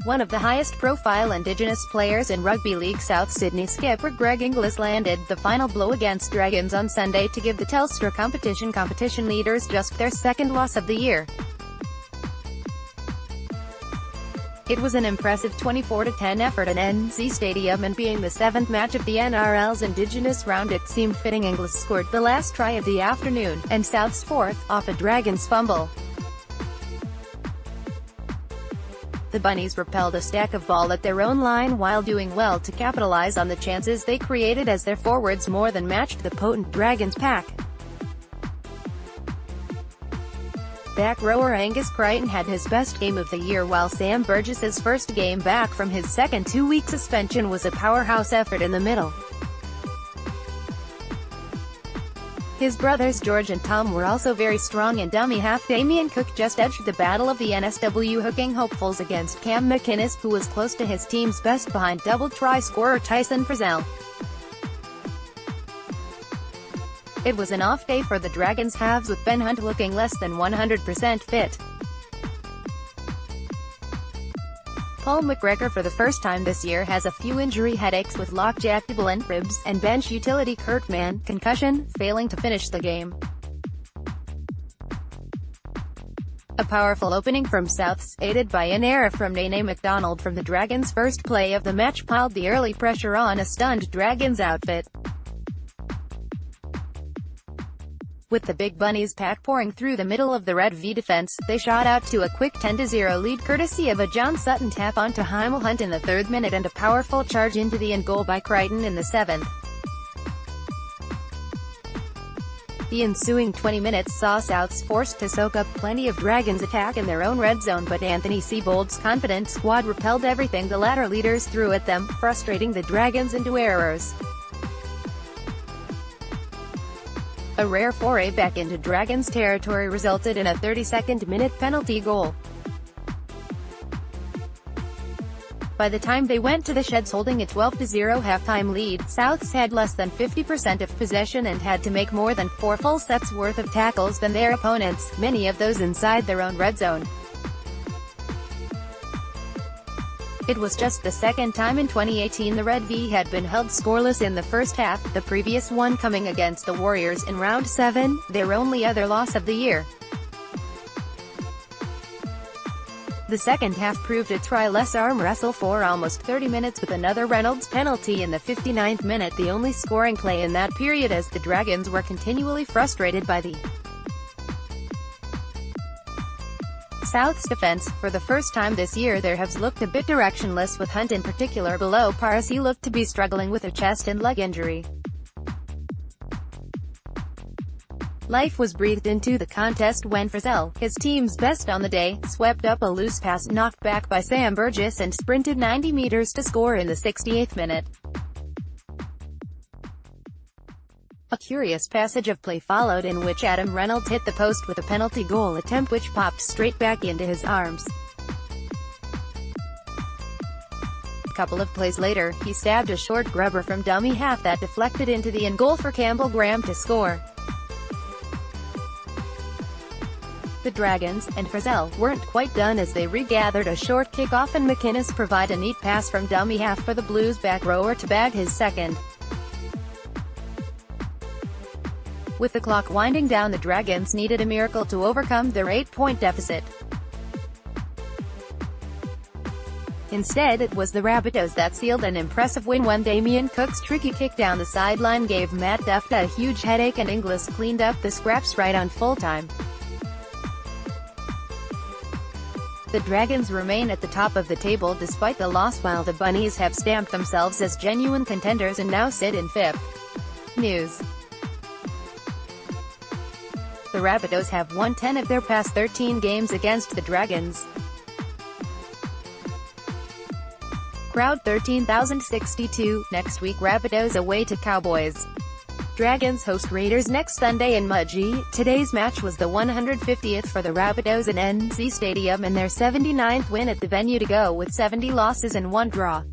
One of the highest-profile Indigenous players in Rugby League South Sydney skipper Greg Inglis landed the final blow against Dragons on Sunday to give the Telstra Competition leaders just their second loss of the year. It was an impressive 24-10 effort at ANZ Stadium, and being the seventh match of the NRL's Indigenous round, it seemed fitting Inglis scored the last try of the afternoon, and South's fourth, off a Dragons fumble. The Bunnies repelled a stack of ball at their own line while doing well to capitalise on the chances they created as their forwards more than matched the potent Dragons pack. Back rower Angus Crichton had his best game of the year, while Sam Burgess's first game back from his second two-week suspension was a powerhouse effort in the middle. His brothers George and Tom were also very strong, and dummy half Damien Cook just edged the battle of the NSW hooking hopefuls against Cam McInnes, who was close to his team's best behind double try scorer Tyson Frizzell. It was an off day for the Dragons halves, with Ben Hunt looking less than 100% fit. Paul McGregor, for the first time this year, has a few injury headaches with lockjaw and ribs, and bench utility Kurt Mann, concussion, failing to finish the game. A powerful opening from Souths, aided by an error from Nene McDonald from the Dragons' first play of the match, piled the early pressure on a stunned Dragons outfit. With the big Bunnies pack pouring through the middle of the Red V defense, they shot out to a quick 10-0 lead courtesy of a John Sutton tap onto Hymel Hunt in the third minute and a powerful charge into the end goal by Crichton in the seventh. The ensuing 20 minutes saw Souths forced to soak up plenty of Dragons' attack in their own red zone, but Anthony Seibold's confident squad repelled everything the latter leaders threw at them, frustrating the Dragons into errors. A rare foray back into Dragons territory resulted in a 32nd minute penalty goal. By the time they went to the sheds holding a 12-0 halftime lead, Souths had less than 50% of possession and had to make more than 4 full sets worth of tackles than their opponents, many of those inside their own red zone. It was just the second time in 2018 the Red V had been held scoreless in the first half, the previous one coming against the Warriors in Round 7, their only other loss of the year. The second half proved a try-less arm wrestle for almost 30 minutes, with another Reynolds penalty in the 59th minute the only scoring play in that period, as the Dragons were continually frustrated by the South's defense. For the first time this year, their halves looked a bit directionless, with Hunt in particular below par as he looked to be struggling with a chest and leg injury. Life was breathed into the contest when Frizzell, his team's best on the day, swept up a loose pass knocked back by Sam Burgess and sprinted 90 meters to score in the 68th minute. A curious passage of play followed, in which Adam Reynolds hit the post with a penalty goal attempt which popped straight back into his arms. A couple of plays later, he stabbed a short grubber from dummy half that deflected into the end goal for Campbell Graham to score. The Dragons, and Frizzell, weren't quite done as they regathered a short kick-off, and McInnes provided a neat pass from dummy half for the Blues back rower to bag his second. With the clock winding down, the Dragons needed a miracle to overcome their 8-point deficit. Instead, it was the Rabbitohs that sealed an impressive win when Damien Cook's tricky kick down the sideline gave Matt Duffy a huge headache, and Inglis cleaned up the scraps right on full-time. The Dragons remain at the top of the table despite the loss, while the Bunnies have stamped themselves as genuine contenders and now sit in 5th. News: the Rabbitohs have won 10 of their past 13 games against the Dragons. Crowd 13,062, next week Rabbitohs away to Cowboys. Dragons host Raiders next Sunday in Mudgee. Today's match was the 150th for the Rabbitohs in ANZ Stadium and their 79th win at the venue to go with 70 losses and 1 draw.